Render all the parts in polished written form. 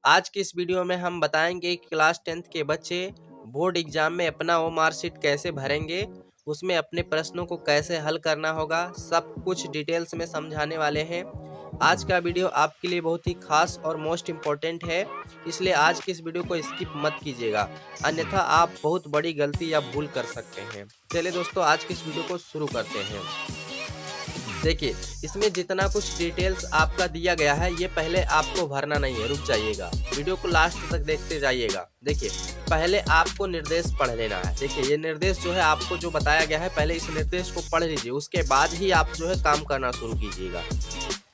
आज की इस वीडियो में हम बताएंगे कि क्लास 10th के बच्चे बोर्ड एग्जाम में अपना ओएमआर शीट कैसे भरेंगे, उसमें अपने प्रश्नों को कैसे हल करना होगा, सब कुछ डिटेल्स में समझाने वाले हैं। आज का वीडियो आपके लिए बहुत ही खास और मोस्ट इम्पोर्टेंट है, इसलिए आज की इस वीडियो को स्किप मत कीजिएगा, अन्यथा आप बहुत बड़ी गलती या भूल कर सकते हैं। चलिए दोस्तों, आज की इस वीडियो को शुरू करते हैं। देखिए, इसमें जितना कुछ डिटेल्स आपका दिया गया है ये पहले आपको भरना नहीं है, रुक जाइएगा, वीडियो को लास्ट तक देखते जाइएगा। देखिए, पहले आपको निर्देश पढ़ लेना है। देखिए, ये निर्देश जो है आपको जो बताया गया है, पहले इस निर्देश को पढ़ लीजिए, उसके बाद ही आप जो है काम करना शुरू कीजिएगा।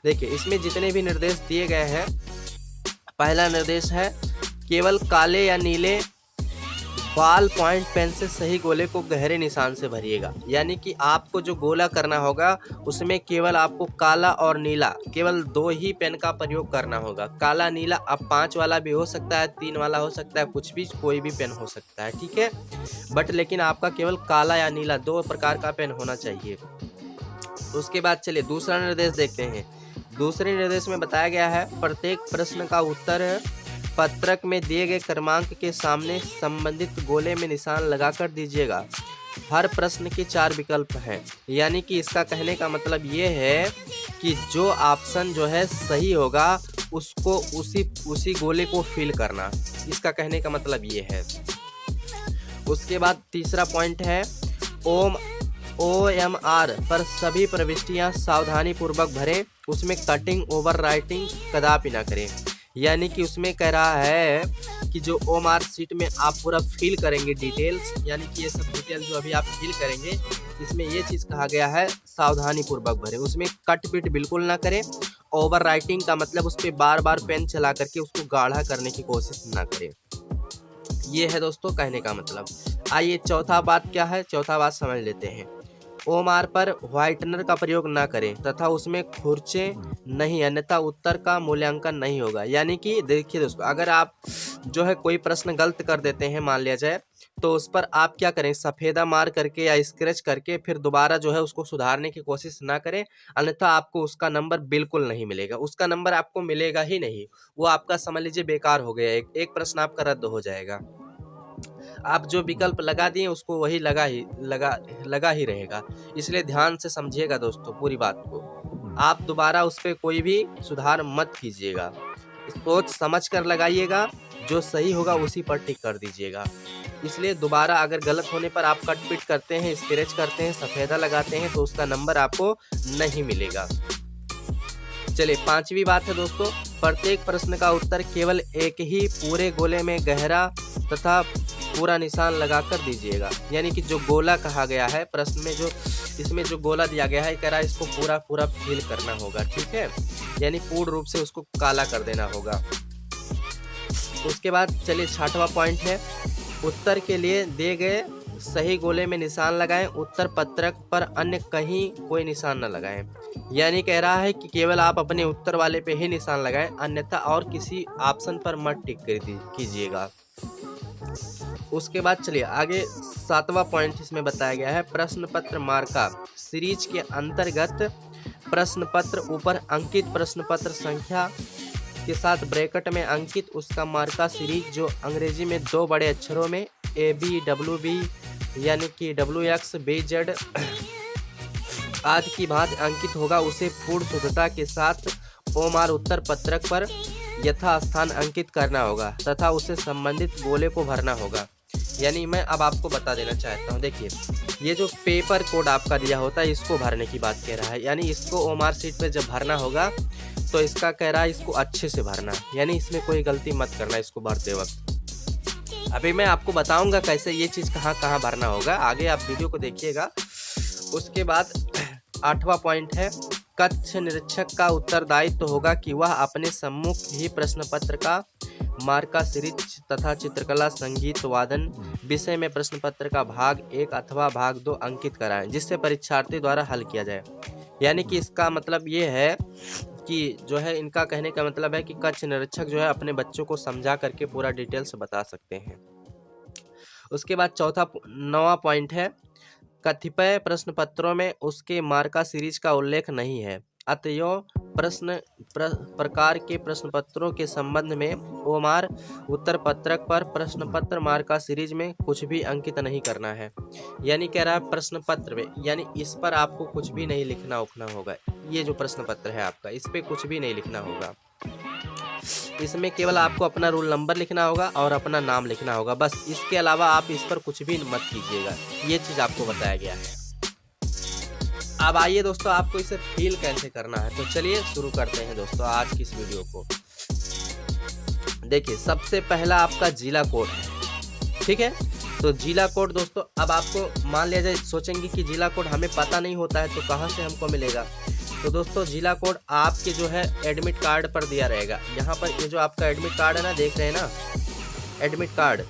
देखिए, इसमें जितने भी निर्देश दिए गए हैं, पहला निर्देश है केवल काले या नीले बॉल पॉइंट पेन से सही गोले को गहरे निशान से भरिएगा। यानी कि आपको जो गोला करना होगा उसमें केवल आपको काला और नीला, केवल दो ही पेन का प्रयोग करना होगा। काला नीला अब 5 वाला भी हो सकता है, 3 वाला हो सकता है, कुछ भी, कोई भी पेन हो सकता है, ठीक है। बट लेकिन आपका केवल काला या नीला 2 प्रकार का पेन होना चाहिए। उसके बाद चलिए दूसरा निर्देश देखते हैं। दूसरे निर्देश में बताया गया है प्रत्येक प्रश्न का उत्तर पत्रक में दिए गए क्रमांक के सामने संबंधित गोले में निशान लगाकर दीजिएगा। हर प्रश्न के 4 विकल्प हैं, यानी कि इसका कहने का मतलब ये है कि जो ऑप्शन जो है सही होगा उसको उसी गोले को फिल करना, इसका कहने का मतलब ये है। उसके बाद तीसरा पॉइंट है OMR पर सभी प्रविष्टियां सावधानी पूर्वक भरें, उसमें कटिंग ओवर राइटिंग कदापि ना करें। यानी कि उसमें कह रहा है कि जो ओएमआर शीट में आप पूरा फिल करेंगे डिटेल्स, यानी कि ये सब डिटेल्स जो अभी आप फिल करेंगे, इसमें ये चीज़ कहा गया है सावधानी पूर्वक भरें, उसमें कट पिट बिल्कुल ना करें। ओवर राइटिंग का मतलब उस पर बार बार पेन चला करके उसको गाढ़ा करने की कोशिश ना करें। ये है दोस्तों कहने का मतलब। आइए चौथा बात क्या है, चौथा बात समझ लेते हैं। ओएमआर पर व्हाइटनर का प्रयोग ना करें तथा उसमें खुरचे नहीं, अन्यथा उत्तर का मूल्यांकन नहीं होगा। यानी कि देखिए दोस्तों, अगर आप जो है कोई प्रश्न गलत कर देते हैं, मान लिया जाए, तो उस पर आप क्या करें, सफ़ेदा मार करके या स्क्रैच करके फिर दोबारा जो है उसको सुधारने की कोशिश ना करें, अन्यथा आपको उसका नंबर बिल्कुल नहीं मिलेगा, उसका नंबर आपको मिलेगा ही नहीं। वो आपका समझ लीजिए बेकार हो गया, एक प्रश्न आपका रद्द हो जाएगा। आप जो विकल्प लगा दिए उसको वही लगा ही रहेगा। इसलिए ध्यान से समझिएगा दोस्तों पूरी बात को, आप दोबारा उस पर कोई भी सुधार मत कीजिएगा, सोच समझ कर लगाइएगा, जो सही होगा उसी पर टिक कर दीजिएगा। इसलिए दोबारा अगर गलत होने पर आप कट पिट करते हैं, स्क्रैच करते हैं, सफ़ेदा लगाते हैं, तो उसका नंबर आपको नहीं मिलेगा। चलिए पांचवी बात है दोस्तों, प्रत्येक प्रश्न का उत्तर केवल एक ही पूरे गोले में गहरा तथा पूरा निशान लगाकर दीजिएगा। यानी कि जो गोला कहा गया है प्रश्न में, जो इसमें जो गोला दिया गया है, कह रहा है इसको पूरा फिल करना होगा, ठीक है, यानी पूर्ण रूप से उसको काला कर देना होगा। उसके बाद चलिए छठवां पॉइंट है, उत्तर के लिए दिए गए सही गोले में निशान लगाएं, उत्तर पत्रक पर अन्य कहीं कोई निशान न लगाएं। यानी कह रहा है कि केवल आप अपने उत्तर वाले पे ही निशान लगाएं, अन्यथा और किसी ऑप्शन पर मत टिक कीजिएगा। उसके बाद चलिए आगे सातवां पॉइंट इसमें बताया गया है प्रश्न पत्र मार्का सीरीज के अंतर्गत प्रश्न पत्र ऊपर अंकित प्रश्न पत्र संख्या के साथ ब्रैकेट में अंकित उसका मार्का सीरीज जो अंग्रेजी में 2 बड़े अक्षरों में ABWB यानी कि WX BZ आदि की भांति अंकित होगा, उसे पूर्ण शुद्धता के साथ ओएमआर उत्तर पत्रक पर यथास्थान अंकित करना होगा तथा उसे संबंधित गोले को भरना होगा। यानी मैं अब आपको बता देना चाहता हूँ, देखिए ये जो पेपर कोड आपका दिया होता है इसको भरने की बात कह रहा है। यानी इसको ओएमआर शीट पे जब भरना होगा तो इसका कह रहा है इसको अच्छे से भरना, यानी इसमें कोई गलती मत करना इसको भरते वक्त। अभी मैं आपको बताऊंगा कैसे ये चीज़ कहाँ कहाँ भरना होगा, आगे आप वीडियो को देखिएगा। उसके बाद 8वां पॉइंट है कक्ष निरीक्षक का उत्तरदायित्व होगा कि वह अपने सम्मुख ही प्रश्न पत्र का मार्का सीरीज तथा चित्रकला संगीत वादन विषय में प्रश्न पत्र का भाग 1 अथवा भाग 2 अंकित कराएं, जिससे परीक्षार्थी द्वारा हल किया जाए। यानी कि इसका मतलब ये है कि जो है इनका कहने का मतलब है कि कक्ष निरीक्षक जो है अपने बच्चों को समझा करके पूरा डिटेल्स बता सकते हैं। उसके बाद 9वां पॉइंट है कतिपय प्रश्न पत्रों में उसके मार्का सीरीज का उल्लेख नहीं है, अतएव प्रकार के प्रश्न पत्रों के संबंध में ओमार उत्तर पत्रक पर प्रश्न पत्र मार्का सीरीज में कुछ भी अंकित नहीं करना है। यानी कह रहा है प्रश्न पत्र में, यानी इस पर आपको कुछ भी नहीं लिखना उखना होगा। ये जो प्रश्न पत्र है आपका, इस पे कुछ भी नहीं लिखना होगा। इसमें केवल आपको अपना रोल नंबर लिखना होगा और अपना नाम लिखना होगा, बस। इसके अलावा आप इस पर कुछ भी मत कीजिएगा। ये चीज़ आपको बताया गया है। अब आइए दोस्तों, आपको इसे फील कैसे करना है, तो चलिए शुरू करते हैं दोस्तों आज की इस वीडियो को। देखिए, सबसे पहला आपका जिला कोड है, ठीक है। तो जिला कोड दोस्तों, अब आपको मान लिया जाए, सोचेंगे कि जिला कोड हमें पता नहीं होता है तो कहाँ से हमको मिलेगा। तो दोस्तों, जिला कोड आपके जो है एडमिट कार्ड पर दिया रहेगा। यहाँ पर ये जो आपका एडमिट कार्ड है ना, देख रहे हैं ना, एडमिट कार्ड।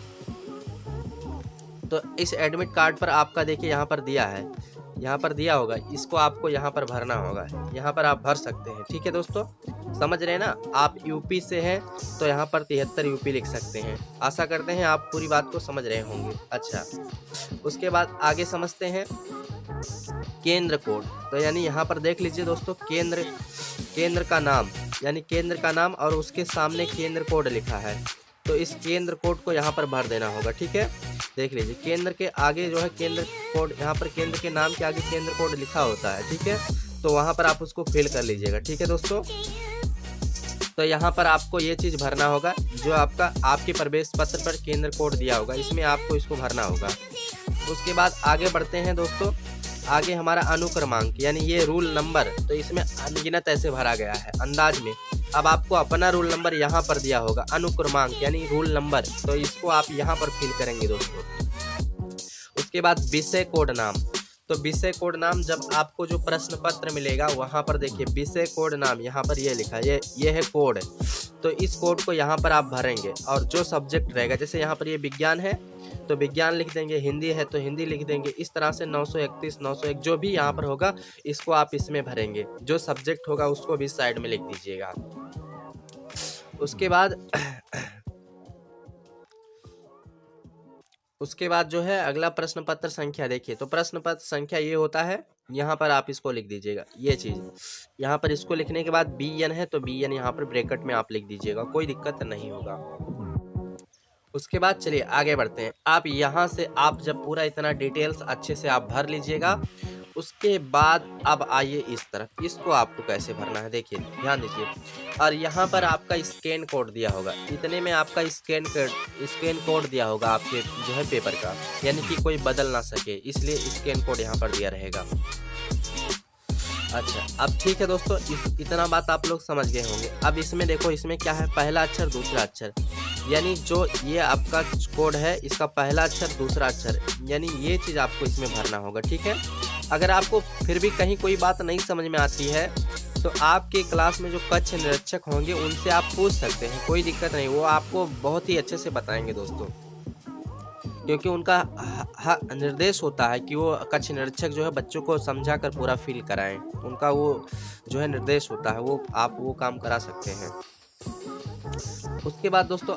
तो इस एडमिट कार्ड पर आपका देखिए यहाँ पर दिया है, यहाँ पर दिया होगा, इसको आपको यहाँ पर भरना होगा। यहाँ पर आप भर सकते हैं, ठीक है दोस्तों, समझ रहे हैं ना। आप यूपी से हैं तो यहाँ पर 73 यूपी लिख सकते हैं। आशा करते हैं आप पूरी बात को समझ रहे होंगे। अच्छा, उसके बाद आगे समझते हैं केंद्र कोड। तो यानी यहाँ पर देख लीजिए दोस्तों, केंद्र का नाम, यानी केंद्र का नाम और उसके सामने केंद्र कोड लिखा है। तो इस केंद्र कोड को यहाँ पर भर देना होगा, ठीक है। देख लीजिए, केंद्र के आगे जो है केंद्र कोड, यहाँ पर केंद्र के नाम के आगे केंद्र कोड लिखा होता है, ठीक है। तो वहाँ पर आप उसको फिल कर लीजिएगा, ठीक है दोस्तों। तो यहाँ पर आपको ये चीज़ भरना होगा, जो आपके प्रवेश पत्र पर केंद्र कोड दिया होगा, इसमें आपको इसको भरना होगा। उसके बाद आगे बढ़ते हैं दोस्तों। आगे हमारा अनुक्रमांक, यानी ये रूल नंबर, तो इसमें अनगिनत ऐसे भरा गया है अंदाज में। अब आपको अपना रूल नंबर यहाँ पर दिया होगा, अनुक्रमांक यानी रूल नंबर, तो इसको आप यहाँ पर फिल करेंगे दोस्तों। उसके बाद विषय कोड नाम। तो विषय कोड नाम, जब आपको जो प्रश्न पत्र मिलेगा वहाँ पर देखिए विषय कोड नाम यहाँ पर ये लिखा है, ये है कोड। तो इस कोड को यहाँ पर आप भरेंगे, और जो सब्जेक्ट रहेगा, जैसे यहाँ पर ये विज्ञान है तो विज्ञान लिख देंगे, हिंदी है तो हिंदी लिख देंगे। इस तरह से 931, 901 जो भी यहाँ पर होगा, इसको आप इसमें भरेंगे। जो सब्जेक्ट होगा उसको भी साइड में लिख दीजिएगा। उसके बाद जो है अगला प्रश्न पत्र संख्या। देखिए, तो प्रश्न पत्र संख्या ये होता है, यहाँ पर आप इसको लिख दीजिएगा। ये चीज़ यहाँ पर इसको लिखने के बाद BN है तो BN यहाँ पर ब्रैकेट में आप लिख दीजिएगा, कोई दिक्कत नहीं होगा। उसके बाद चलिए आगे बढ़ते हैं। आप यहाँ से आप जब पूरा इतना डिटेल्स अच्छे से आप भर लीजिएगा, उसके बाद अब आइए इस तरफ, इसको आपको कैसे भरना है देखिए, ध्यान दीजिए। और यहाँ पर आपका स्कैन कोड दिया होगा, इतने में आपका स्कैन कोड दिया होगा आपके जो है पेपर का, यानी कि कोई बदल ना सके, इसलिए स्कैन कोड यहाँ पर दिया रहेगा। अच्छा, अब ठीक है दोस्तों, इतना बात आप लोग समझ गए होंगे। अब इसमें देखो, इसमें क्या है, पहला अक्षर दूसरा अक्षर, यानी जो ये आपका कोड है, इसका पहला अक्षर दूसरा अक्षर, यानी ये चीज़ आपको इसमें भरना होगा, ठीक है। अगर आपको फिर भी कहीं कोई बात नहीं समझ में आती है तो आपके क्लास में जो कक्ष निरीक्षक होंगे उनसे आप पूछ सकते हैं, कोई दिक्कत नहीं, वो आपको बहुत ही अच्छे से बताएंगे दोस्तों, क्योंकि उनका निर्देश होता है कि वो कक्ष निरीक्षक जो है बच्चों को समझा कर पूरा फील कराएं। उनका वो जो है निर्देश होता है, वो आप वो काम करा सकते हैं। उसके बाद दोस्तों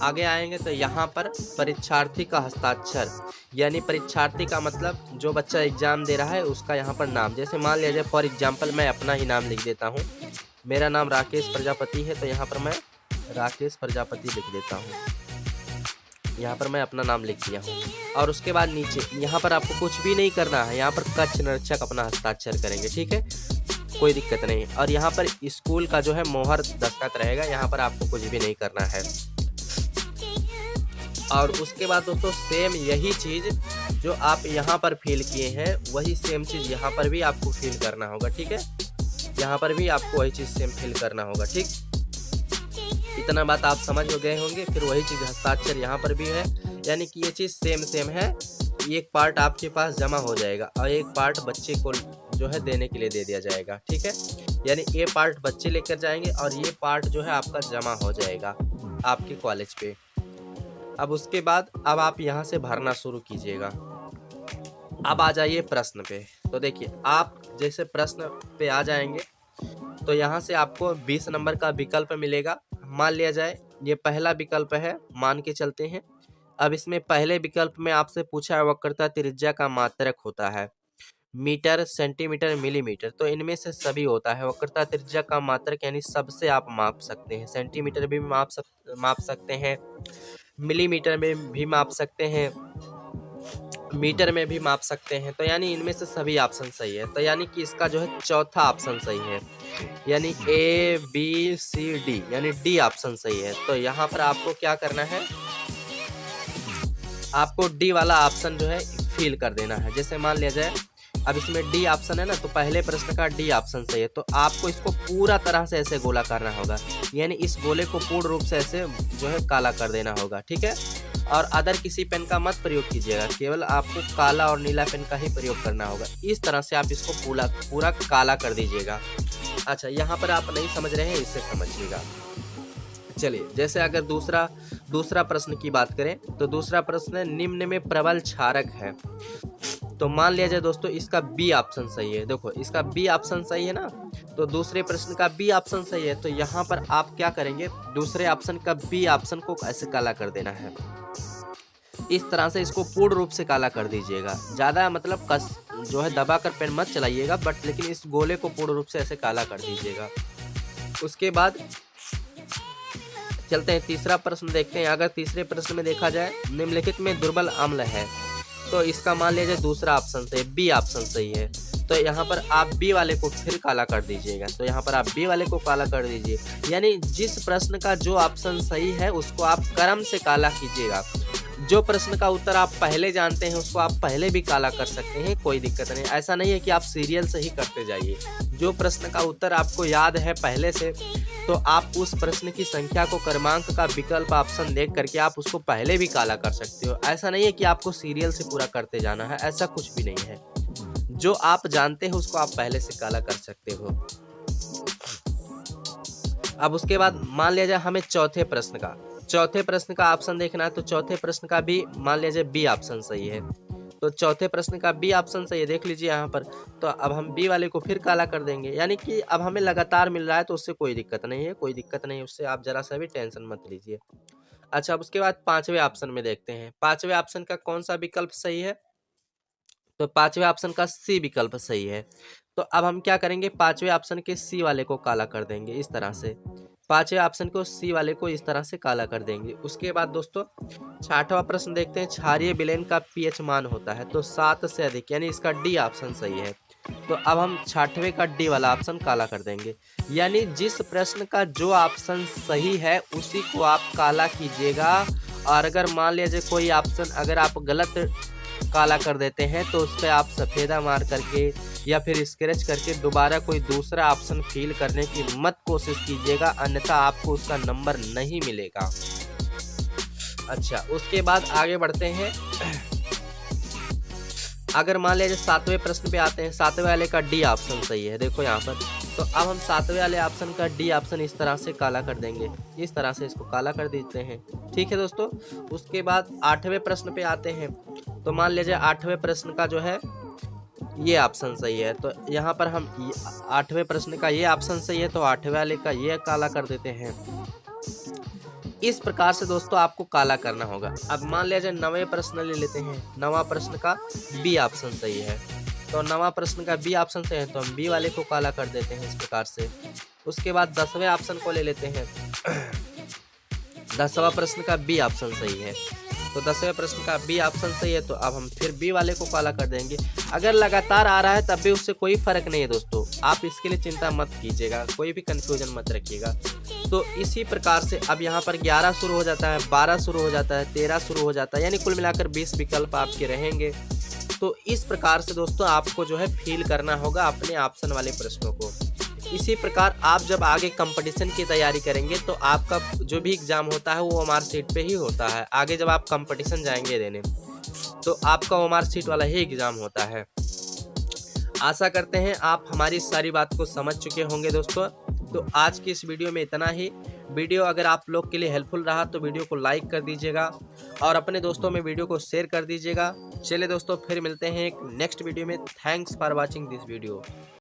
आगे आएंगे तो यहाँ पर परीक्षार्थी का हस्ताक्षर, यानी परीक्षार्थी का मतलब जो बच्चा एग्जाम दे रहा है उसका यहाँ पर नाम। जैसे मान लिया जाए फॉर एग्जाम्पल मैं अपना ही नाम लिख देता हूँ, मेरा नाम राकेश प्रजापति है, तो यहाँ पर मैं राकेश प्रजापति लिख देता हूँ, यहाँ पर मैं अपना नाम लिख दिया हूँ। और उसके बाद नीचे यहाँ पर आपको कुछ भी नहीं करना है, यहाँ पर कक्ष निरीक्षक अपना हस्ताक्षर करेंगे, ठीक है, कोई दिक्कत नहीं। और यहाँ पर स्कूल का जो है मोहर दस्तखत रहेगा, यहाँ पर आपको कुछ भी नहीं करना है। और उसके बाद दोस्तों सेम यही चीज़ जो आप यहाँ पर फिल किए हैं, वही सेम चीज़ यहाँ पर भी आपको फिल करना होगा, ठीक है। यहाँ पर भी आपको वही चीज़ सेम फिल करना होगा, ठीक। इतना बात आप समझ गए होंगे। फिर वही चीज़ हस्ताक्षर यहाँ पर भी है, यानी कि ये चीज़ सेम है। एक पार्ट आपके पास जमा हो जाएगा और एक पार्ट बच्चे को जो है देने के लिए दे दिया जाएगा, ठीक है। यानी ये पार्ट बच्चे लेकर जाएंगे और ये पार्ट जो है आपका जमा हो जाएगा आपके कॉलेज पे। अब उसके बाद अब आप यहाँ से भरना शुरू कीजिएगा। अब आ जाइए प्रश्न पे। तो देखिए, आप जैसे प्रश्न पे आ जाएंगे तो यहाँ से आपको 20 नंबर का विकल्प मिलेगा। मान लिया जाए ये पहला विकल्प है, मान के चलते हैं। अब इसमें पहले विकल्प में आपसे पूछा है वक्रता त्रिज्या का मात्रक होता है। मीटर, सेंटीमीटर, मिलीमीटर, तो इनमें से सभी होता है। वक्रता त्रिज्या का मात्रक यानी सबसे आप माप सकते हैं। सेंटीमीटर भी माप सकते हैं, मिलीमीटर में भी माप सकते हैं, मीटर में भी माप सकते हैं। तो यानी इनमें से सभी ऑप्शन सही है। तो यानी कि इसका जो है चौथा ऑप्शन सही है, यानी ए बी सी डी, यानी डी ऑप्शन सही है। तो यहाँ पर आपको क्या करना है, आपको डी वाला ऑप्शन जो है फिल कर देना है। जैसे मान लिया जाए अब इसमें डी ऑप्शन है ना, तो पहले प्रश्न का डी ऑप्शन सही है। तो आपको इसको पूरा तरह से ऐसे गोला करना होगा, यानी इस गोले को पूर्ण रूप से ऐसे जो है काला कर देना होगा, ठीक है। और अदर किसी पेन का मत प्रयोग कीजिएगा, केवल आपको काला और नीला पेन का ही प्रयोग करना होगा। इस तरह से आप इसको पूरा काला कर दीजिएगा। अच्छा, यहाँ पर आप नहीं समझ रहे हैं, इससे समझिएगा। चलिए, जैसे अगर दूसरा प्रश्न की बात करें, तो दूसरा प्रश्न निम्न में प्रबल क्षारक है। तो मान लिया जाए दोस्तों इसका बी ऑप्शन सही है। देखो इसका बी ऑप्शन सही है ना, तो दूसरे प्रश्न का बी ऑप्शन सही है। तो यहाँ पर आप क्या करेंगे, दूसरे ऑप्शन का बी ऑप्शन को ऐसे काला कर देना है। इस तरह से इसको पूर्ण रूप से काला कर दीजिएगा। ज़्यादा मतलब जो है दबा कर पेन मत चलाइएगा, बट लेकिन इस गोले को पूर्ण रूप से ऐसे काला कर दीजिएगा। उसके बाद चलते हैं तीसरा प्रश्न देखते हैं। अगर तीसरे प्रश्न में देखा जाए निम्नलिखित में दुर्बल अम्ल है, तो इसका मान लिया जाए दूसरा ऑप्शन सही, बी ऑप्शन सही है। तो यहाँ पर आप बी वाले को फिर काला कर दीजिएगा। तो यहाँ पर आप बी वाले को काला कर दीजिए, यानी जिस प्रश्न का जो ऑप्शन सही है उसको आप क्रम से काला कीजिएगा। जो प्रश्न का उत्तर आप पहले जानते हैं उसको आप पहले भी काला कर सकते हैं, कोई दिक्कत नहीं। ऐसा नहीं है कि आप सीरियल से ही करते जाइए। जो प्रश्न का उत्तर आपको याद है पहले से, तो आप उस प्रश्न की संख्या को क्रमांक का विकल्प ऑप्शन देख करके आप उसको पहले भी काला कर सकते हो। ऐसा नहीं है कि आपको सीरियल से पूरा करते जाना है, ऐसा कुछ भी नहीं है। जो आप जानते हैं उसको आप पहले से काला कर सकते हो। अब उसके बाद मान लिया जाए हमें चौथे प्रश्न का ऑप्शन देखना है। तो चौथे प्रश्न का भी मान लिया जाए बी ऑप्शन सही है। तो चौथे प्रश्न का बी ऑप्शन सही है, देख लीजिए यहाँ पर। तो अब हम बी वाले को फिर काला कर देंगे, यानी कि अब हमें लगातार मिल रहा है, तो उससे कोई दिक्कत नहीं है, उससे आप जरा सा भी टेंशन मत लीजिए। अच्छा, अब उसके बाद पांचवें ऑप्शन में देखते हैं। पांचवें ऑप्शन का कौन सा विकल्प सही है, तो पांचवें ऑप्शन का सी विकल्प सही है। तो अब हम क्या करेंगे, पांचवें ऑप्शन के सी वाले को काला कर देंगे इस तरह से। पांचवें ऑप्शन को सी वाले को इस तरह से काला कर देंगे। उसके बाद दोस्तों छठवां प्रश्न देखते हैं। क्षारीय विलयन का पीएच मान होता है, तो 7 से अधिक, यानी इसका डी ऑप्शन सही है। तो अब हम छठवें का डी वाला ऑप्शन काला कर देंगे, यानी जिस प्रश्न का जो ऑप्शन सही है उसी को आप काला कीजिएगा। और अगर मान लीजिए कोई ऑप्शन अगर आप गलत काला कर देते हैं तो उस पर आप सफ़ेदा मार करके या फिर स्क्रैच करके दोबारा कोई दूसरा ऑप्शन फिल करने की मत कोशिश कीजिएगा, अन्यथा आपको उसका नंबर नहीं मिलेगा। अच्छा, उसके बाद आगे बढ़ते हैं। अगर मान लीजिए सातवें प्रश्न पे आते हैं। सातवें वाले का डी ऑप्शन सही है, देखो यहाँ पर। तो अब हम सातवें वाले ऑप्शन का डी ऑप्शन इस तरह से काला कर देंगे, इस तरह से इसको काला कर देते हैं, ठीक है दोस्तों। उसके बाद आठवें प्रश्न पे आते हैं। तो मान लीजिए आठवें प्रश्न का जो है ये ऑप्शन सही है, तो यहाँ पर हम आठवें प्रश्न का ये ऑप्शन सही है, तो आठवें वाले का ये काला कर देते हैं। इस प्रकार से दोस्तों आपको काला करना होगा। अब मान लिया जाए नवे प्रश्न ले लेते हैं। नवा प्रश्न का बी ऑप्शन सही है, तो नवा प्रश्न का बी ऑप्शन सही है, तो हम बी वाले को काला कर देते हैं इस प्रकार से। उसके बाद 10वें ऑप्शन को ले लेते हैं। 10वां प्रश्न का बी ऑप्शन सही है, तो 10वें प्रश्न का बी ऑप्शन सही है, तो अब हम फिर बी वाले को काला कर देंगे। अगर लगातार आ रहा है तब भी उससे कोई फर्क नहीं है दोस्तों, आप इसके लिए चिंता मत कीजिएगा, कोई भी कंफ्यूजन मत रखिएगा। तो इसी प्रकार से अब यहाँ पर 11 शुरू हो जाता है, 12 शुरू हो जाता है, 13 शुरू हो जाता है, यानी कुल मिलाकर 20 विकल्प आपके रहेंगे। तो इस प्रकार से दोस्तों आपको जो है फिल करना होगा अपने ऑप्शन वाले प्रश्नों को। इसी प्रकार आप जब आगे कंपटीशन की तैयारी करेंगे तो आपका जो भी एग्ज़ाम होता है वो ओएमआर शीट पे ही होता है। आगे जब आप कंपटीशन जाएंगे देने तो आपका ओएमआर शीट वाला ही एग्ज़ाम होता है। आशा करते हैं आप हमारी सारी बात को समझ चुके होंगे दोस्तों। तो आज की इस वीडियो में इतना ही। वीडियो अगर आप लोग के लिए हेल्पफुल रहा तो वीडियो को लाइक कर दीजिएगा और अपने दोस्तों में वीडियो को शेयर कर दीजिएगा। चलिए दोस्तों, फिर मिलते हैं एक नेक्स्ट वीडियो में। Thanks for watching this video.